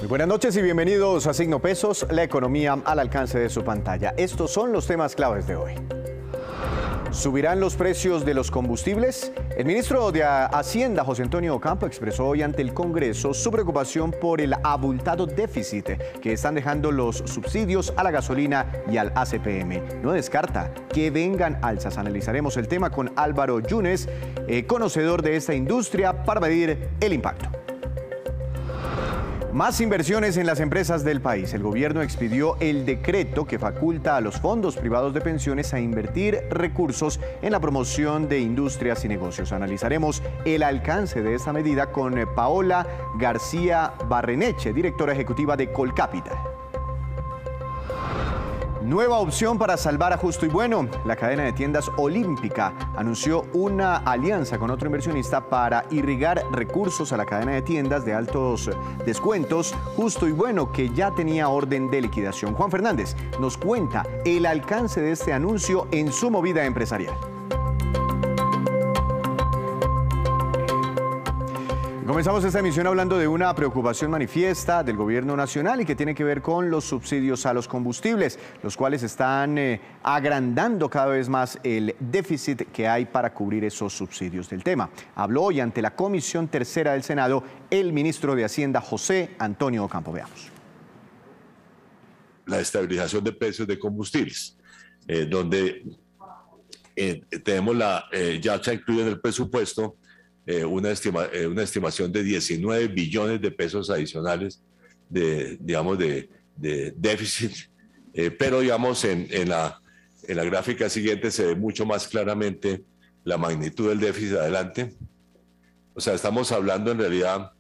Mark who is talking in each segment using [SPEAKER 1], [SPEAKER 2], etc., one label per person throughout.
[SPEAKER 1] Muy buenas noches y bienvenidos a Signo Pesos, la economía al alcance de su pantalla. Estos son los temas claves de hoy. ¿Subirán los precios de los combustibles? El ministro de Hacienda, José Antonio Ocampo, expresó hoy ante el Congreso su preocupación por el abultado déficit que están dejando los subsidios a la gasolina y al ACPM. No descarta que vengan alzas. Analizaremos el tema con Álvaro Yunes, conocedor de esta industria, para medir el impacto. Más inversiones en las empresas del país. El gobierno expidió el decreto que faculta a los fondos privados de pensiones a invertir recursos en la promoción de industrias y negocios. Analizaremos el alcance de esta medida con Paola García Barreneche, directora ejecutiva de Colcapital. Nueva opción para salvar a Justo y Bueno. La cadena de tiendas Olímpica anunció una alianza con otro inversionista para irrigar recursos a la cadena de tiendas de altos descuentos Justo y Bueno, que ya tenía orden de liquidación. Juan Fernández nos cuenta el alcance de este anuncio en su movida empresarial. Comenzamos esta emisión hablando de una preocupación manifiesta del gobierno nacional y que tiene que ver con los subsidios a los combustibles, los cuales están agrandando cada vez más el déficit que hay para cubrir esos subsidios. Del tema habló hoy ante la Comisión Tercera del Senado el ministro de Hacienda, José Antonio Ocampo. Veamos.
[SPEAKER 2] La estabilización de precios de combustibles, donde tenemos ya se incluye en el presupuesto una estimación de 19 billones de pesos adicionales de déficit, pero digamos en la gráfica siguiente se ve mucho más claramente la magnitud del déficit adelante. O sea, estamos hablando en realidad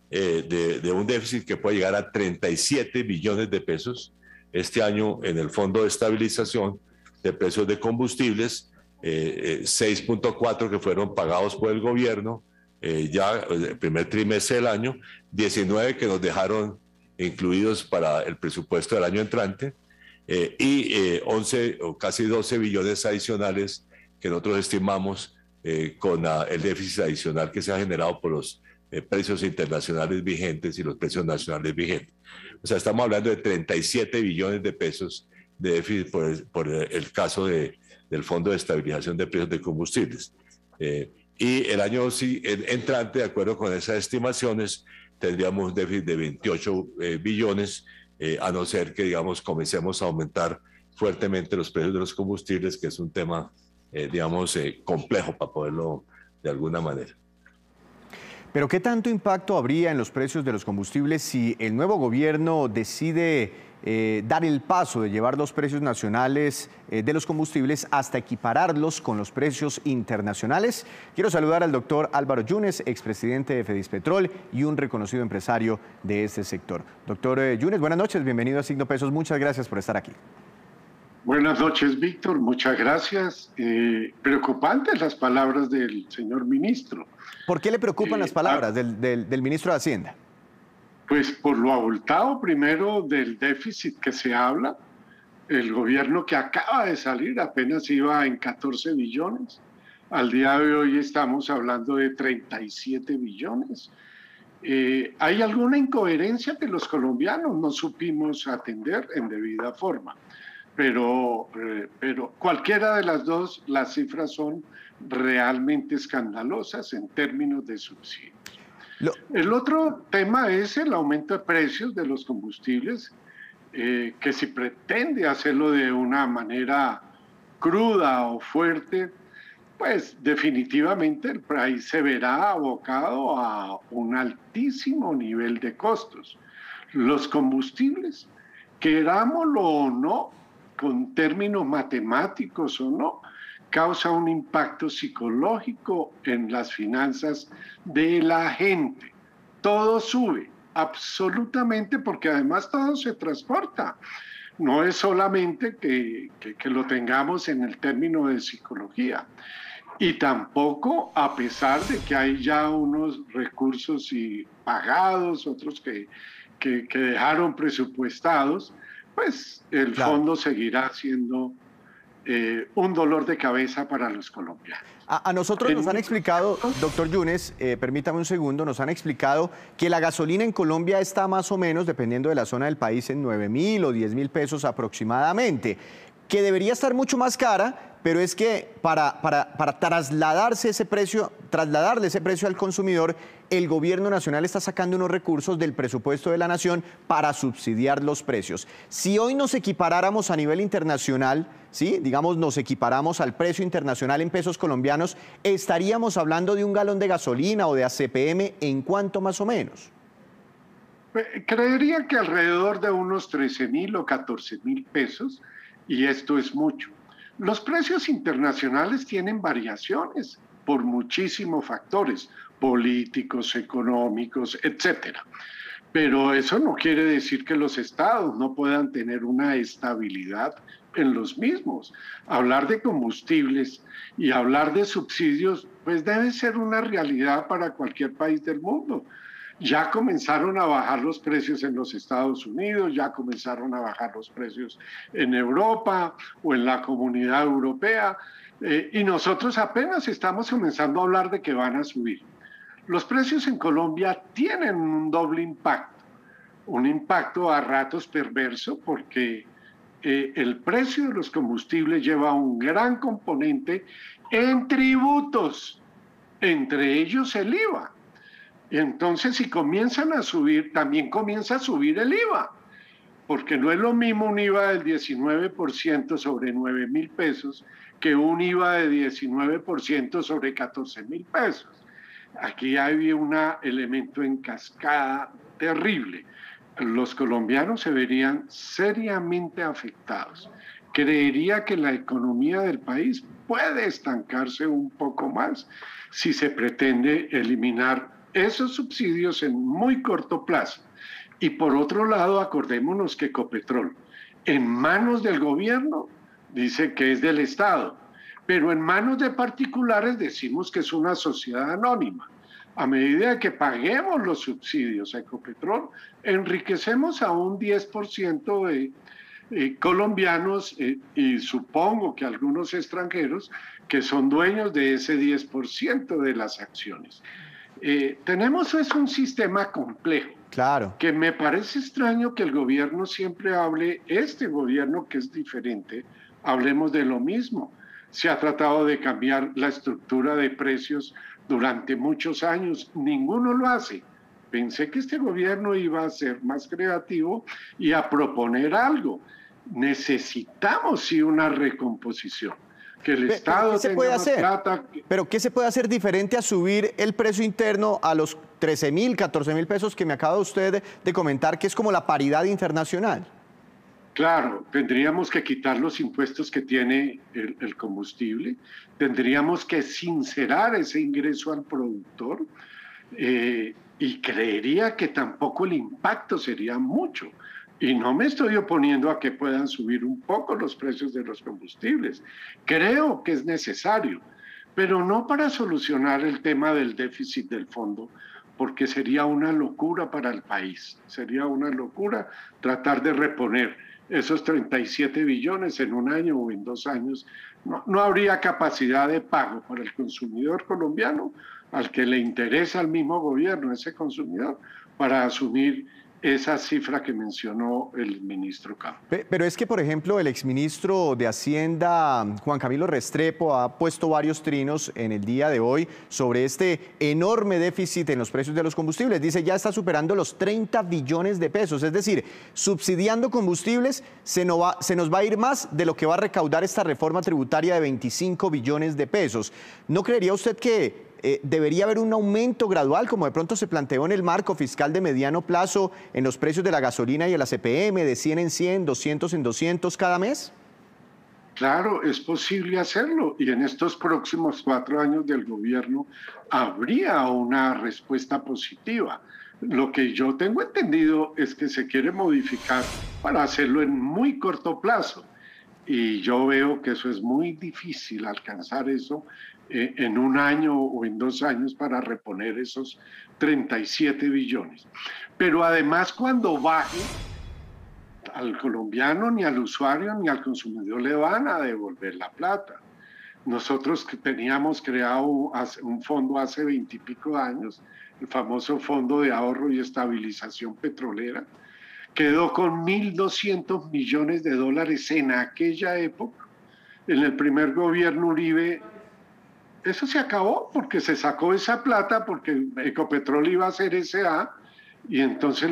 [SPEAKER 2] de un déficit que puede llegar a 37 billones de pesos este año en el Fondo de Estabilización de Precios de Combustibles, 6.4 que fueron pagados por el gobierno ya el primer trimestre del año, 19 que nos dejaron incluidos para el presupuesto del año entrante y 11 o casi 12 billones adicionales que nosotros estimamos con el déficit adicional que se ha generado por los precios internacionales vigentes y los precios nacionales vigentes. O sea, estamos hablando de 37 billones de pesos de déficit por el caso del Fondo de Estabilización de Precios de Combustibles. Y el año entrante, de acuerdo con esas estimaciones, tendríamos un déficit de 28 billones, a no ser que, digamos, comencemos a aumentar fuertemente los precios de los combustibles, que es un tema, complejo para poderlo de alguna manera.
[SPEAKER 1] Pero ¿qué tanto impacto habría en los precios de los combustibles si el nuevo gobierno decide dar el paso de llevar los precios nacionales de los combustibles hasta equipararlos con los precios internacionales? Quiero saludar al doctor Álvaro Yunes, expresidente de Fedispetrol y un reconocido empresario de este sector. Doctor Yunes, buenas noches, bienvenido a Signo Pesos, muchas gracias por estar aquí.
[SPEAKER 3] Buenas noches, Víctor, muchas gracias. Preocupantes las palabras del señor ministro.
[SPEAKER 1] ¿Por qué le preocupan las palabras del ministro de Hacienda?
[SPEAKER 3] Pues por lo abultado primero del déficit que se habla. El gobierno que acaba de salir apenas iba en 14 billones. Al día de hoy estamos hablando de 37 billones. Hay alguna incoherencia que los colombianos no supimos atender en debida forma. Pero cualquiera de las dos, las cifras son realmente escandalosas en términos de subsidios. El otro tema es el aumento de precios de los combustibles, que si pretende hacerlo de una manera cruda o fuerte, pues definitivamente el país se verá abocado a un altísimo nivel de costos. Los combustibles, querámoslo o no, con términos matemáticos o no, causa un impacto psicológico en las finanzas de la gente. Todo sube, absolutamente, porque además todo se transporta. No es solamente que lo tengamos en el término de psicología. Y tampoco, a pesar de que hay ya unos recursos pagados, otros que dejaron presupuestados, pues el fondo seguirá siendo un dolor de cabeza para los colombianos.
[SPEAKER 1] A nosotros nos han explicado, doctor Yunes, permítame un segundo, nos han explicado que la gasolina en Colombia está más o menos, dependiendo de la zona del país, en 9.000 o 10.000 pesos aproximadamente, que debería estar mucho más cara, pero es que para trasladarle ese precio al consumidor, el gobierno nacional está sacando unos recursos del presupuesto de la nación para subsidiar los precios. Si hoy nos equiparáramos a nivel internacional, ¿sí? Digamos, nos equiparamos al precio internacional en pesos colombianos, estaríamos hablando de un galón de gasolina o de ACPM, ¿en cuánto más o menos?
[SPEAKER 3] Creería que alrededor de unos 13.000 o 14.000 pesos, y esto es mucho. Los precios internacionales tienen variaciones por muchísimos factores, políticos, económicos, etcétera. Pero eso no quiere decir que los estados no puedan tener una estabilidad en los mismos. Hablar de combustibles y hablar de subsidios, pues debe ser una realidad para cualquier país del mundo. Ya comenzaron a bajar los precios en los Estados Unidos, ya comenzaron a bajar los precios en Europa o en la Comunidad Europea, y nosotros apenas estamos comenzando a hablar de que van a subir. Los precios en Colombia tienen un doble impacto, un impacto a ratos perverso porque el precio de los combustibles lleva un gran componente en tributos, entre ellos el IVA. Entonces, si comienzan a subir, también comienza a subir el IVA, porque no es lo mismo un IVA del 19% sobre 9.000 pesos que un IVA de 19% sobre 14.000 pesos. Aquí hay un elemento en cascada terrible. Los colombianos se verían seriamente afectados. Creería que la economía del país puede estancarse un poco más si se pretende eliminar esos subsidios en muy corto plazo. Y por otro lado, acordémonos que Ecopetrol, en manos del gobierno, dice que es del Estado, pero en manos de particulares decimos que es una sociedad anónima. A medida que paguemos los subsidios a Ecopetrol, enriquecemos a un 10% de colombianos y supongo que algunos extranjeros que son dueños de ese 10% de las acciones. Tenemos un sistema complejo.
[SPEAKER 1] Claro.
[SPEAKER 3] Que me parece extraño que el gobierno siempre hable, este gobierno que es diferente, hablemos de lo mismo. Se ha tratado de cambiar la estructura de precios durante muchos años, ninguno lo hace. Pensé que este gobierno iba a ser más creativo y a proponer algo. Necesitamos sí una recomposición. Que el Estado
[SPEAKER 1] ¿qué se puede hacer?
[SPEAKER 3] Plata.
[SPEAKER 1] ¿Pero qué se puede hacer diferente a subir el precio interno a los 13.000, 14.000 pesos que me acaba usted de comentar, que es como la paridad internacional?
[SPEAKER 3] Claro, tendríamos que quitar los impuestos que tiene el combustible, tendríamos que sincerar ese ingreso al productor y creería que tampoco el impacto sería mucho. Y no me estoy oponiendo a que puedan subir un poco los precios de los combustibles. Creo que es necesario, pero no para solucionar el tema del déficit del fondo, porque sería una locura para el país. Sería una locura tratar de reponer esos 37 billones en un año o en 2 años. No habría capacidad de pago para el consumidor colombiano, al que le interesa al mismo gobierno, ese consumidor, para asumir esa cifra que mencionó el ministro Campo.
[SPEAKER 1] Pero es que, por ejemplo, el exministro de Hacienda, Juan Camilo Restrepo, ha puesto varios trinos en el día de hoy sobre este enorme déficit en los precios de los combustibles. Dice, ya está superando los 30 billones de pesos. Es decir, subsidiando combustibles se nos va a ir más de lo que va a recaudar esta reforma tributaria de 25 billones de pesos. ¿No creería usted que debería haber un aumento gradual, como de pronto se planteó en el marco fiscal de mediano plazo, en los precios de la gasolina y el ACPM, de 100 en 100, 200 en 200 cada mes?
[SPEAKER 3] Claro, es posible hacerlo y en estos próximos 4 años del gobierno habría una respuesta positiva. Lo que yo tengo entendido es que se quiere modificar para hacerlo en muy corto plazo y yo veo que eso es muy difícil alcanzar eso en un año o en 2 años para reponer esos 37 billones. Pero además cuando baje, al colombiano, ni al usuario, ni al consumidor le van a devolver la plata. Nosotros que teníamos creado un fondo hace 20 y pico de años, el famoso Fondo de Ahorro y Estabilización Petrolera, quedó con 1.200 millones de dólares en aquella época. En el primer gobierno Uribe, eso se acabó porque se sacó esa plata porque Ecopetrol iba a ser S.A. y entonces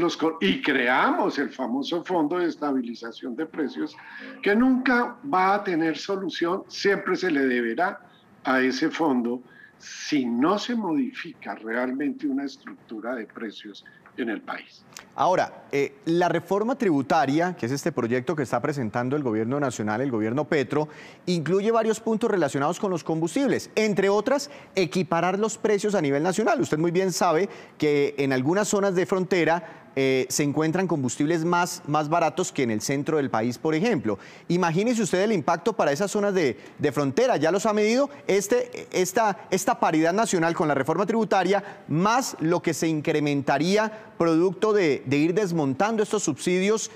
[SPEAKER 3] creamos el famoso Fondo de Estabilización de Precios, que nunca va a tener solución, siempre se le deberá a ese fondo si no se modifica realmente una estructura de precios en el país.
[SPEAKER 1] Ahora, la reforma tributaria, que es este proyecto que está presentando el gobierno nacional, el gobierno Petro, incluye varios puntos relacionados con los combustibles, entre otras, equiparar los precios a nivel nacional. Usted muy bien sabe que en algunas zonas de frontera se encuentran combustibles más baratos que en el centro del país, por ejemplo. Imagínese usted el impacto para esas zonas de frontera. ¿Ya los ha medido? Esta paridad nacional con la reforma tributaria, más lo que se incrementaría producto de ir desmontando estos subsidios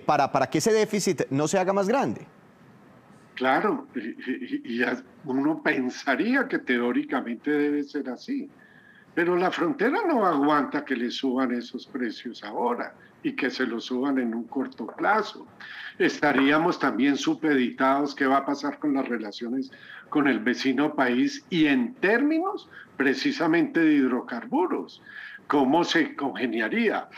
[SPEAKER 1] para que ese déficit no se haga más grande.
[SPEAKER 3] Claro, y uno pensaría que teóricamente debe ser así. Pero la frontera no aguanta que le suban esos precios ahora y que se los suban en un corto plazo. Estaríamos también supeditados qué va a pasar con las relaciones con el vecino país y en términos precisamente de hidrocarburos, cómo se congeniaría.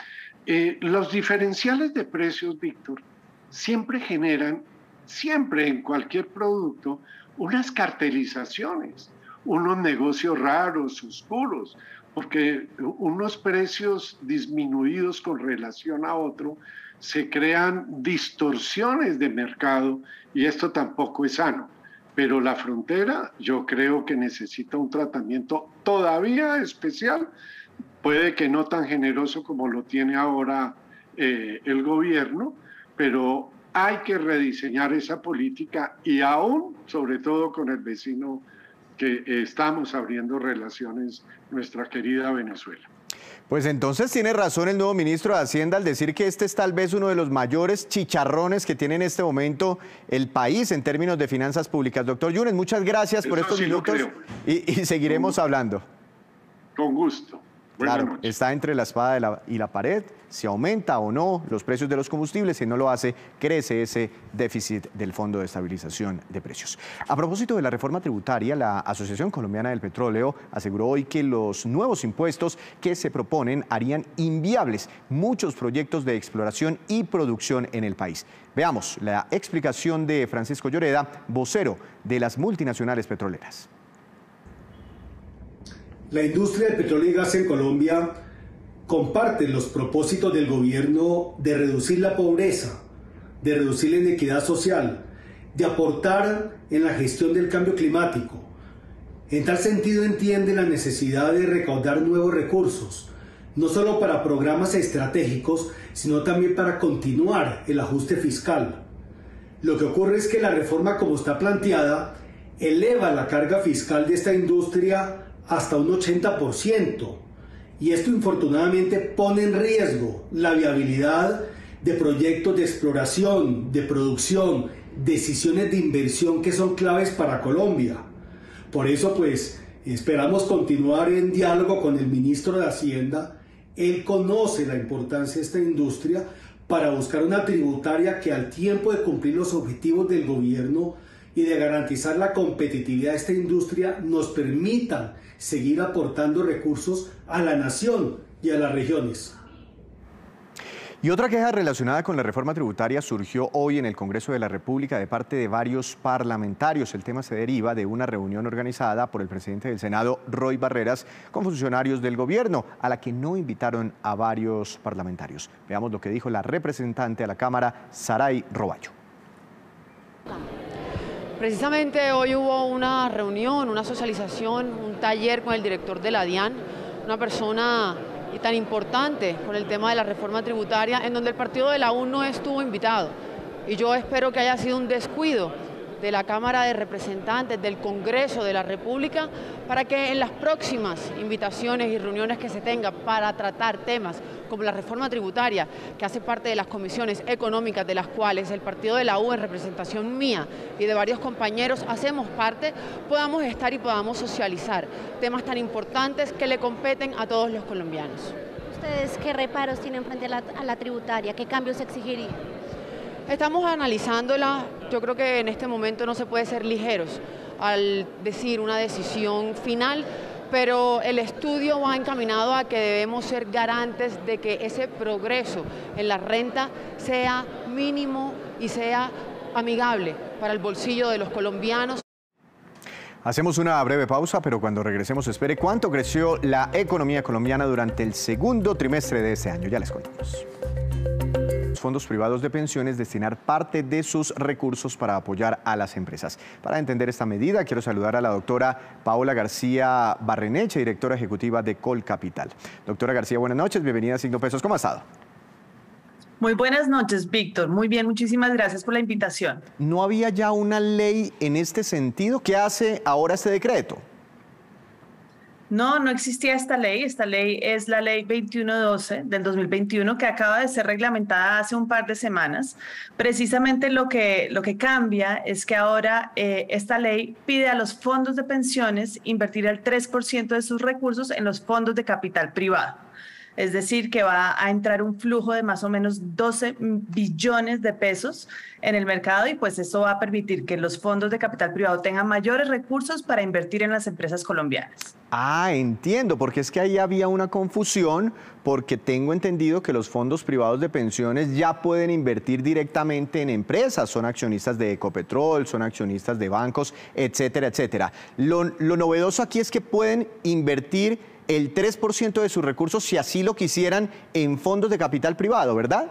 [SPEAKER 3] Los diferenciales de precios, Víctor, siempre generan, siempre en cualquier producto, unas cartelizaciones, unos negocios raros, oscuros, porque unos precios disminuidos con relación a otro se crean distorsiones de mercado y esto tampoco es sano. Pero la frontera yo creo que necesita un tratamiento todavía especial, puede que no tan generoso como lo tiene ahora el gobierno, pero hay que rediseñar esa política y aún, sobre todo con el vecino que estamos abriendo relaciones, nuestra querida Venezuela.
[SPEAKER 1] Pues entonces tiene razón el nuevo ministro de Hacienda al decir que este es tal vez uno de los mayores chicharrones que tiene en este momento el país en términos de finanzas públicas. Doctor Yunes, muchas gracias por estos minutos y seguiremos hablando.
[SPEAKER 3] Con gusto.
[SPEAKER 1] Claro, está entre la espada y la pared, si aumenta o no los precios de los combustibles, si no lo hace, crece ese déficit del Fondo de Estabilización de Precios. A propósito de la reforma tributaria, la Asociación Colombiana del Petróleo aseguró hoy que los nuevos impuestos que se proponen harían inviables muchos proyectos de exploración y producción en el país. Veamos la explicación de Francisco Lloreda, vocero de las multinacionales petroleras.
[SPEAKER 4] La industria del petróleo y gas en Colombia comparte los propósitos del gobierno de reducir la pobreza, de reducir la inequidad social, de aportar en la gestión del cambio climático. En tal sentido entiende la necesidad de recaudar nuevos recursos, no solo para programas estratégicos, sino también para continuar el ajuste fiscal. Lo que ocurre es que la reforma como está planteada eleva la carga fiscal de esta industria hasta un 80%, y esto infortunadamente pone en riesgo la viabilidad de proyectos de exploración, de producción, decisiones de inversión que son claves para Colombia. Por eso pues esperamos continuar en diálogo con el ministro de Hacienda. Él conoce la importancia de esta industria para buscar una tributaria que al tiempo de cumplir los objetivos del gobierno y de garantizar la competitividad de esta industria nos permita seguir aportando recursos a la nación y a las regiones.
[SPEAKER 1] Y otra queja relacionada con la reforma tributaria surgió hoy en el Congreso de la República de parte de varios parlamentarios. El tema se deriva de una reunión organizada por el presidente del Senado, Roy Barreras, con funcionarios del gobierno, a la que no invitaron a varios parlamentarios. Veamos lo que dijo la representante a la Cámara, Saray Roballo.
[SPEAKER 5] Precisamente hoy hubo una reunión, una socialización, un taller con el director de la DIAN, una persona tan importante con el tema de la reforma tributaria, en donde el partido de la U no estuvo invitado. Y yo espero que haya sido un descuido de la Cámara de Representantes, del Congreso de la República, para que en las próximas invitaciones y reuniones que se tengan para tratar temas como la reforma tributaria, que hace parte de las comisiones económicas de las cuales el partido de la U, en representación mía y de varios compañeros, hacemos parte, podamos estar y podamos socializar temas tan importantes que le competen a todos los colombianos.
[SPEAKER 6] ¿Ustedes qué reparos tienen frente a la tributaria? ¿Qué cambios exigirían?
[SPEAKER 5] Estamos analizándola. Yo creo que en este momento no se puede ser ligeros al decir una decisión final, pero el estudio va encaminado a que debemos ser garantes de que ese progreso en la renta sea mínimo y sea amigable para el bolsillo de los colombianos.
[SPEAKER 1] Hacemos una breve pausa, pero cuando regresemos espere cuánto creció la economía colombiana durante el segundo trimestre de este año. Ya les contamos. Los fondos privados de pensiones destinar parte de sus recursos para apoyar a las empresas. Para entender esta medida, quiero saludar a la doctora Paola García Barreneche, directora ejecutiva de Colcapital. Doctora García, buenas noches, bienvenida a Signo Pesos. ¿Cómo ha estado?
[SPEAKER 7] Muy buenas noches, Víctor. Muy bien, muchísimas gracias por la invitación.
[SPEAKER 1] ¿No había ya una ley en este sentido? ¿Qué hace ahora este decreto?
[SPEAKER 7] No, no existía esta ley. Esta ley es la ley 2112 del 2021 que acaba de ser reglamentada hace un par de semanas. Precisamente lo que cambia es que ahora esta ley pide a los fondos de pensiones invertir el 3% de sus recursos en los fondos de capital privado. Es decir, que va a entrar un flujo de más o menos 12 billones de pesos en el mercado y pues eso va a permitir que los fondos de capital privado tengan mayores recursos para invertir en las empresas colombianas.
[SPEAKER 1] Ah, entiendo, porque es que ahí había una confusión, porque tengo entendido que los fondos privados de pensiones ya pueden invertir directamente en empresas, son accionistas de Ecopetrol, son accionistas de bancos, etcétera, etcétera. Lo novedoso aquí es que pueden invertir el 3% de sus recursos, si así lo quisieran, en fondos de capital privado, ¿verdad?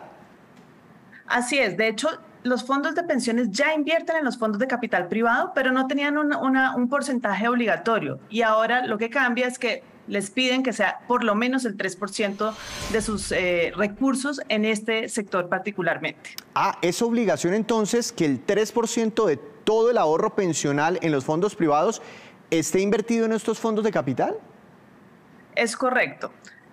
[SPEAKER 7] Así es. De hecho, los fondos de pensiones ya invierten en los fondos de capital privado, pero no tenían un porcentaje obligatorio. Y ahora lo que cambia es que les piden que sea por lo menos el 3% de sus recursos en este sector particularmente. Ah,
[SPEAKER 1] ¿es obligación entonces que el 3% de todo el ahorro pensional en los fondos privados esté invertido en estos fondos de capital?
[SPEAKER 7] Es correcto.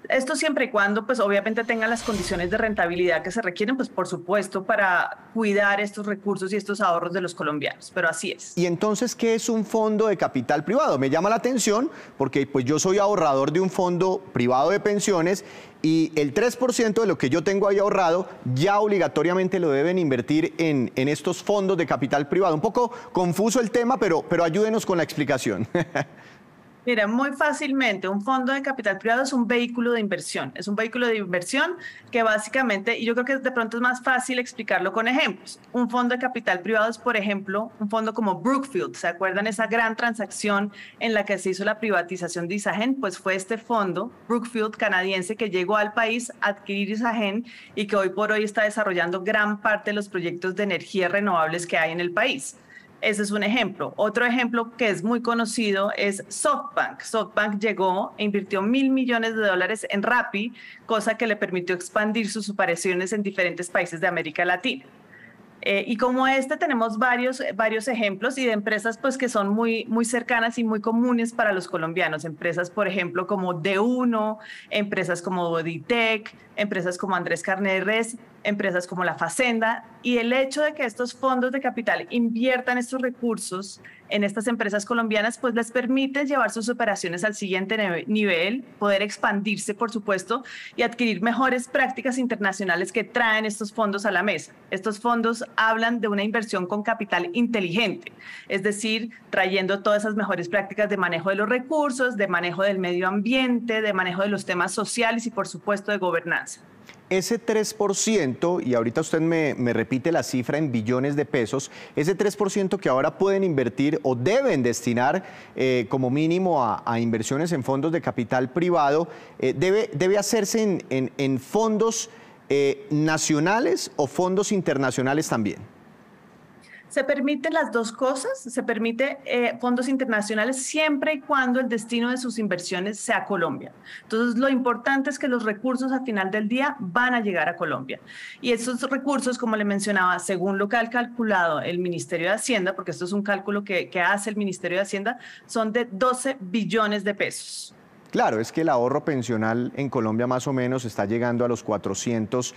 [SPEAKER 7] Esto siempre y cuando, pues obviamente tengan las condiciones de rentabilidad que se requieren, pues por supuesto, para cuidar estos recursos y estos ahorros de los colombianos, pero así es.
[SPEAKER 1] ¿Y entonces qué es un fondo de capital privado? Me llama la atención porque pues yo soy ahorrador de un fondo privado de pensiones y el 3% de lo que yo tengo ahí ahorrado ya obligatoriamente lo deben invertir en estos fondos de capital privado. Un poco confuso el tema, pero ayúdenos con la explicación.
[SPEAKER 7] Mira, muy fácilmente, un fondo de capital privado es un vehículo de inversión. Es un vehículo de inversión que básicamente, y yo creo que de pronto es más fácil explicarlo con ejemplos. Un fondo de capital privado es, por ejemplo, un fondo como Brookfield. ¿Se acuerdan esa gran transacción en la que se hizo la privatización de Isagen? Pues fue este fondo, Brookfield canadiense, que llegó al país a adquirir Isagen y que hoy por hoy está desarrollando gran parte de los proyectos de energías renovables que hay en el país. Ese es un ejemplo. Otro ejemplo que es muy conocido es SoftBank. SoftBank llegó e invirtió $1.000 millones en Rappi, cosa que le permitió expandir sus operaciones en diferentes países de América Latina. Y como tenemos varios ejemplos y de empresas pues, que son muy cercanas y muy comunes para los colombianos. Empresas, por ejemplo, como D1, empresas como Boditec, empresas como Andrés Carne de Res, empresas como La Facenda. Y el hecho de que estos fondos de capital inviertan estos recursos en estas empresas colombianas, pues les permite llevar sus operaciones al siguiente nivel, poder expandirse, por supuesto, y adquirir mejores prácticas internacionales que traen estos fondos a la mesa. Estos fondos hablan de una inversión con capital inteligente, es decir, trayendo todas esas mejores prácticas de manejo de los recursos, de manejo del medio ambiente, de manejo de los temas sociales y, por supuesto, de gobernanza.
[SPEAKER 1] Ese 3%, y ahorita usted me repite la cifra en billones de pesos, ese 3% que ahora pueden invertir o deben destinar como mínimo a inversiones en fondos de capital privado, ¿debe hacerse en fondos nacionales o fondos internacionales también?
[SPEAKER 7] Se permiten las dos cosas, se permite fondos internacionales siempre y cuando el destino de sus inversiones sea Colombia. Entonces, lo importante es que los recursos al final del día van a llegar a Colombia. Y esos recursos, como le mencionaba, según lo que ha calculado el Ministerio de Hacienda, porque esto es un cálculo que hace el Ministerio de Hacienda, son de 12 billones de pesos.
[SPEAKER 1] Claro, es que el ahorro pensional en Colombia más o menos está llegando a los 400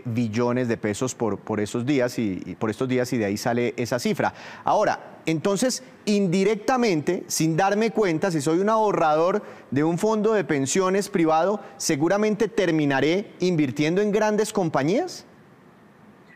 [SPEAKER 1] billones de pesos por estos días y de ahí sale esa cifra. Ahora, entonces, indirectamente, sin darme cuenta, si soy un ahorrador de un fondo de pensiones privado, seguramente terminaré invirtiendo en grandes compañías.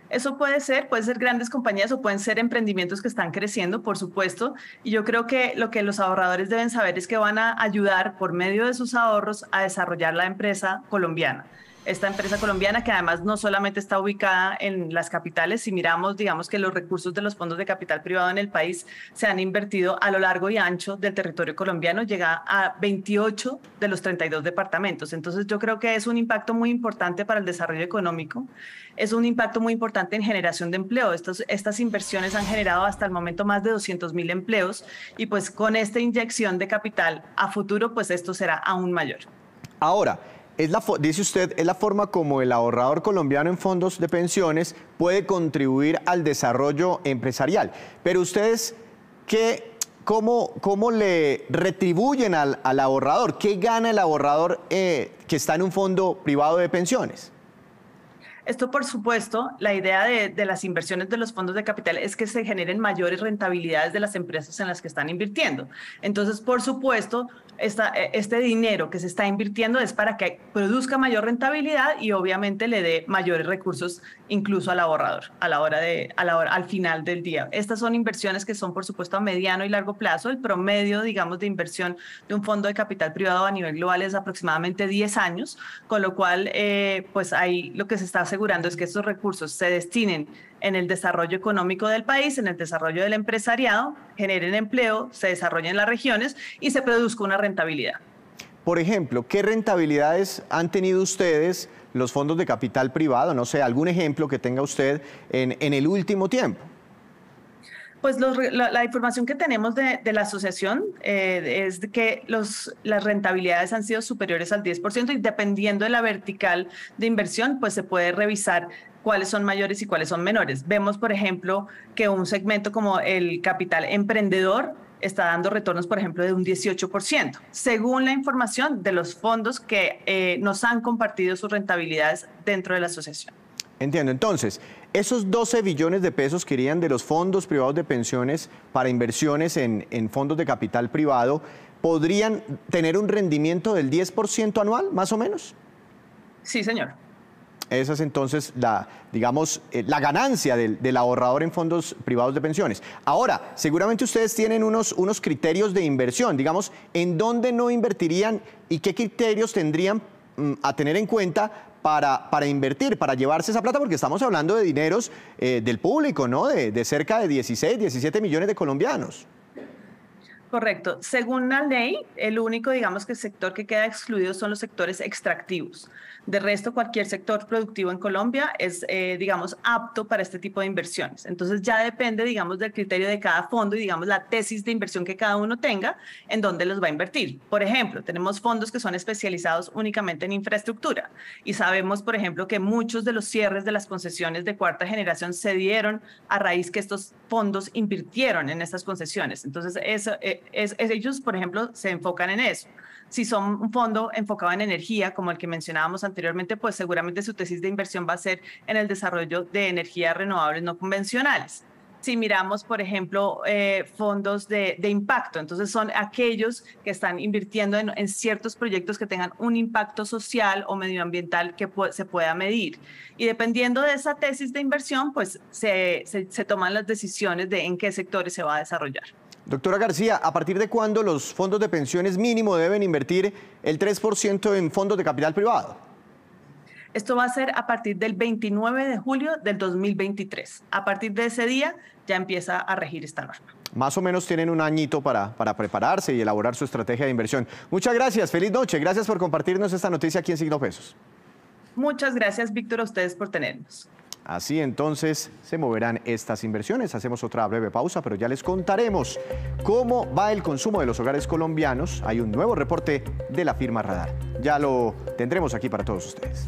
[SPEAKER 7] Eso puede ser grandes compañías o pueden ser emprendimientos que están creciendo, por supuesto. Y yo creo que lo que los ahorradores deben saber es que van a ayudar por medio de sus ahorros a desarrollar la empresa colombiana. Esta empresa colombiana que además no solamente está ubicada en las capitales, si miramos, digamos que los recursos de los fondos de capital privado en el país se han invertido a lo largo y ancho del territorio colombiano, llega a 28 de los 32 departamentos. Entonces yo creo que es un impacto muy importante para el desarrollo económico, es un impacto muy importante en generación de empleo. Estas inversiones han generado hasta el momento más de 200.000 empleos y pues con esta inyección de capital a futuro, pues esto será aún mayor.
[SPEAKER 1] Ahora, dice usted, es la forma como el ahorrador colombiano en fondos de pensiones puede contribuir al desarrollo empresarial. Pero ustedes, ¿cómo le retribuyen al ahorrador? ¿Qué gana el ahorrador que está en un fondo privado de pensiones?
[SPEAKER 7] Esto, por supuesto, la idea de las inversiones de los fondos de capital es que se generen mayores rentabilidades de las empresas en las que están invirtiendo. Entonces, por supuesto, este dinero que se está invirtiendo es para que produzca mayor rentabilidad y obviamente le dé mayores recursos incluso al ahorrador al final del día. Estas son inversiones que son, por supuesto, a mediano y largo plazo. El promedio, digamos, de inversión de un fondo de capital privado a nivel global es aproximadamente 10 años, con lo cual, pues ahí lo que se está asegurando es que estos recursos se destinen en el desarrollo económico del país, en el desarrollo del empresariado, generen empleo, se desarrollen las regiones y se produzca una rentabilidad.
[SPEAKER 1] Por ejemplo, ¿qué rentabilidades han tenido ustedes los fondos de capital privado? No sé, algún ejemplo que tenga usted en el último tiempo.
[SPEAKER 7] Pues la información que tenemos de la asociación es de que las rentabilidades han sido superiores al 10% y dependiendo de la vertical de inversión, pues se puede revisar cuáles son mayores y cuáles son menores. Vemos, por ejemplo, que un segmento como el capital emprendedor está dando retornos, por ejemplo, de un 18%, según la información de los fondos que nos han compartido sus rentabilidades dentro de la asociación.
[SPEAKER 1] Entiendo. Entonces, esos 12 billones de pesos que irían de los fondos privados de pensiones para inversiones en fondos de capital privado, ¿podrían tener un rendimiento del 10% anual, más o menos?
[SPEAKER 7] Sí, señor.
[SPEAKER 1] Esa es entonces la ganancia del ahorrador en fondos privados de pensiones. Ahora, seguramente ustedes tienen unos criterios de inversión, digamos, ¿en dónde no invertirían y qué criterios tendrían a tener en cuenta para invertir, para llevarse esa plata? Porque estamos hablando de dineros del público, ¿no? De cerca de 16, 17 millones de colombianos.
[SPEAKER 7] Correcto. Según la ley, el único, digamos, que sector que queda excluido son los sectores extractivos. De resto, cualquier sector productivo en Colombia es, digamos, apto para este tipo de inversiones. Entonces ya depende, digamos, del criterio de cada fondo y, digamos, la tesis de inversión que cada uno tenga en dónde los va a invertir. Por ejemplo, tenemos fondos que son especializados únicamente en infraestructura y sabemos, por ejemplo, que muchos de los cierres de las concesiones de cuarta generación se dieron a raíz que estos fondos invirtieron en estas concesiones. Entonces, ellos, por ejemplo, se enfocan en eso. Si son un fondo enfocado en energía, como el que mencionábamos anteriormente, pues seguramente su tesis de inversión va a ser en el desarrollo de energías renovables no convencionales. Si miramos, por ejemplo, fondos de impacto, entonces son aquellos que están invirtiendo en ciertos proyectos que tengan un impacto social o medioambiental que se pueda medir. Y dependiendo de esa tesis de inversión, pues se toman las decisiones de en qué sectores se va a desarrollar.
[SPEAKER 1] Doctora García, ¿a partir de cuándo los fondos de pensiones mínimo deben invertir el 3% en fondos de capital privado?
[SPEAKER 7] Esto va a ser a partir del 29 de julio del 2023. A partir de ese día ya empieza a regir esta norma.
[SPEAKER 1] Más o menos tienen un añito para prepararse y elaborar su estrategia de inversión. Muchas gracias, feliz noche. Gracias por compartirnos esta noticia aquí en Signo Pesos.
[SPEAKER 7] Muchas gracias, Víctor, a ustedes por tenernos.
[SPEAKER 1] Así entonces se moverán estas inversiones. Hacemos otra breve pausa, pero ya les contaremos cómo va el consumo de los hogares colombianos. Hay un nuevo reporte de la firma Radar. Ya lo tendremos aquí para todos ustedes.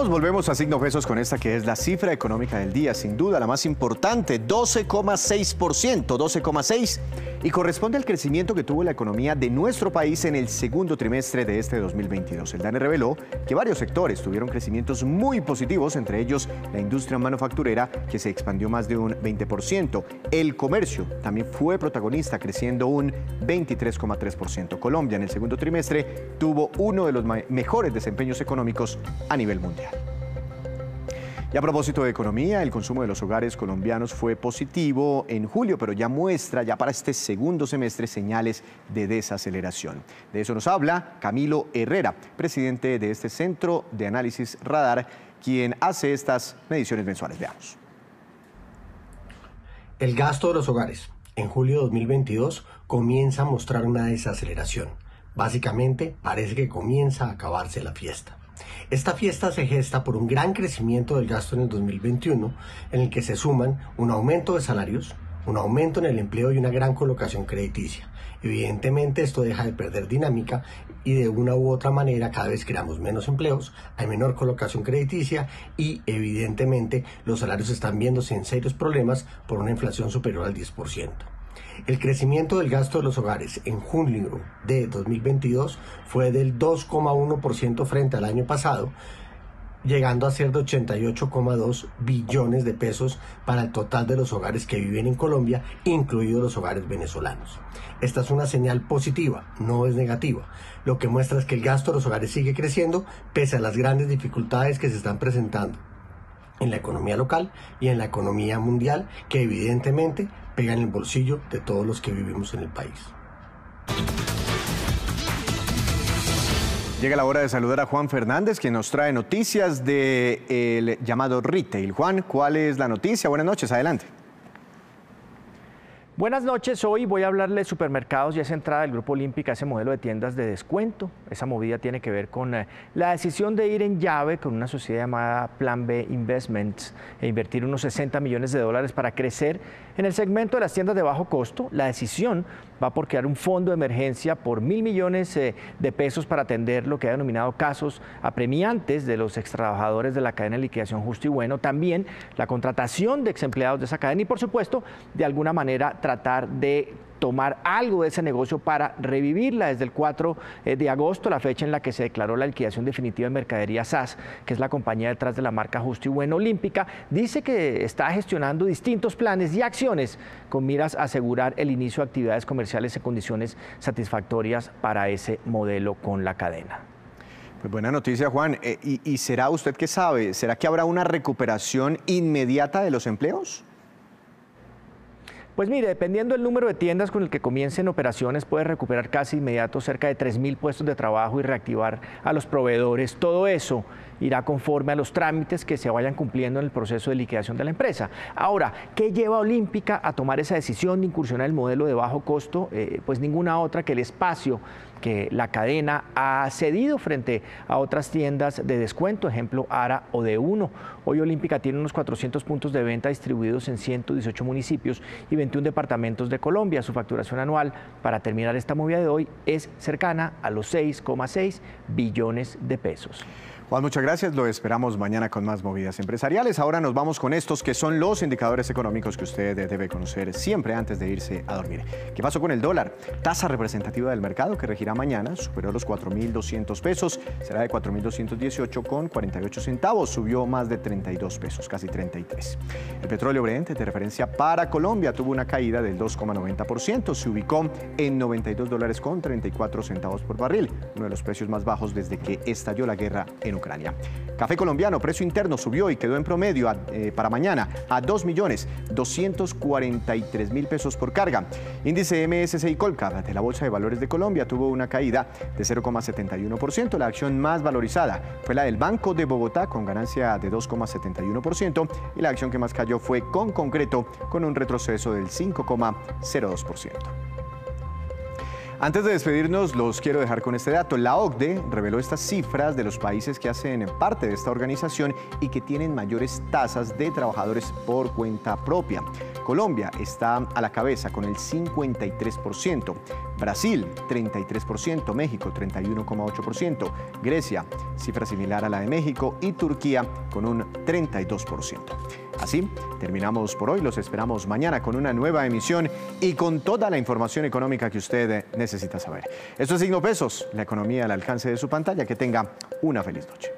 [SPEAKER 1] Volvemos a Signo Pesos con esta que es la cifra económica del día, sin duda la más importante, 12,6%, 12,6%. y corresponde al crecimiento que tuvo la economía de nuestro país en el segundo trimestre de este 2022. El DANE reveló que varios sectores tuvieron crecimientos muy positivos, entre ellos la industria manufacturera, que se expandió más de un 20%. El comercio también fue protagonista, creciendo un 23,3%. Colombia en el segundo trimestre tuvo uno de los mejores desempeños económicos a nivel mundial. Y a propósito de economía, el consumo de los hogares colombianos fue positivo en julio, pero ya muestra para este segundo semestre señales de desaceleración. De eso nos habla Camilo Herrera, presidente de este Centro de Análisis Radar, quien hace estas mediciones mensuales. Veamos.
[SPEAKER 8] El gasto de los hogares en julio de 2022 comienza a mostrar una desaceleración. Básicamente, parece que comienza a acabarse la fiesta. Esta fiesta se gesta por un gran crecimiento del gasto en el 2021, en el que se suman un aumento de salarios, un aumento en el empleo y una gran colocación crediticia. Evidentemente esto deja de perder dinámica y de una u otra manera cada vez creamos menos empleos, hay menor colocación crediticia y evidentemente los salarios están viéndose en serios problemas por una inflación superior al 10%. El crecimiento del gasto de los hogares en julio de 2022 fue del 2,1% frente al año pasado, llegando a ser de 88,2 billones de pesos para el total de los hogares que viven en Colombia, incluidos los hogares venezolanos. Esta es una señal positiva, no es negativa. Lo que muestra es que el gasto de los hogares sigue creciendo pese a las grandes dificultades que se están presentando en la economía local y en la economía mundial, que evidentemente pegan en el bolsillo de todos los que vivimos en el país.
[SPEAKER 1] Llega la hora de saludar a Juan Fernández, quien nos trae noticias del llamado retail. Juan, ¿cuál es la noticia? Buenas noches, adelante.
[SPEAKER 9] Buenas noches, hoy voy a hablarle de supermercados y esa entrada del Grupo Olímpica, ese modelo de tiendas de descuento. Esa movida tiene que ver con la decisión de ir en llave con una sociedad llamada Plan B Investments e invertir unos $60 millones para crecer en el segmento de las tiendas de bajo costo. La decisión va por crear un fondo de emergencia por $1.000 millones de pesos para atender lo que ha denominado casos apremiantes de los extrabajadores de la cadena de liquidación Justo y Bueno, también la contratación de exempleados de esa cadena y por supuesto de alguna manera tratar de tomar algo de ese negocio para revivirla. Desde el 4 de agosto, la fecha en la que se declaró la liquidación definitiva de Mercadería SAS, que es la compañía detrás de la marca Justo y Bueno Olímpica, dice que está gestionando distintos planes y acciones con miras a asegurar el inicio de actividades comerciales en condiciones satisfactorias para ese modelo con la cadena.
[SPEAKER 1] Pues buena noticia, Juan. ¿Y será usted qué sabe? ¿Será que habrá una recuperación inmediata de los empleos?
[SPEAKER 9] Pues mire, dependiendo del número de tiendas con el que comiencen operaciones, puede recuperar casi inmediato cerca de 3.000 puestos de trabajo y reactivar a los proveedores. Todo eso irá conforme a los trámites que se vayan cumpliendo en el proceso de liquidación de la empresa. Ahora, ¿qué lleva a Olímpica a tomar esa decisión de incursionar en el modelo de bajo costo? Pues ninguna otra que el espacio que la cadena ha cedido frente a otras tiendas de descuento, ejemplo ARA o D1. Hoy Olímpica tiene unos 400 puntos de venta distribuidos en 118 municipios y 21 departamentos de Colombia. Su facturación anual, para terminar esta movida de hoy, es cercana a los 6,6 billones de pesos.
[SPEAKER 1] Juan, muchas gracias. Lo esperamos mañana con más movidas empresariales. Ahora nos vamos con estos que son los indicadores económicos que usted debe conocer siempre antes de irse a dormir. ¿Qué pasó con el dólar? Tasa representativa del mercado que regirá mañana superó los 4.200 pesos. Será de 4.218,48 centavos. Subió más de 32 pesos, casi 33. El petróleo Brent de referencia para Colombia tuvo una caída del 2,90%. Se ubicó en $92,34 por barril, uno de los precios más bajos desde que estalló la guerra en Ucrania. Café colombiano, precio interno subió y quedó en promedio para mañana a 2.243.000 pesos por carga. Índice MSCI Colcap de la Bolsa de Valores de Colombia tuvo una caída de 0,71%. La acción más valorizada fue la del Banco de Bogotá con ganancia de 2,71% y la acción que más cayó fue Concreto con un retroceso del 5,02%. Antes de despedirnos, los quiero dejar con este dato. La OCDE reveló estas cifras de los países que hacen parte de esta organización y que tienen mayores tasas de trabajadores por cuenta propia. Colombia está a la cabeza con el 53%, Brasil 33%, México 31,8%, Grecia, cifra similar a la de México, y Turquía con un 32%. Así terminamos por hoy, los esperamos mañana con una nueva emisión y con toda la información económica que usted necesita saber. Esto es Signo Pesos, la economía al alcance de su pantalla. Que tenga una feliz noche.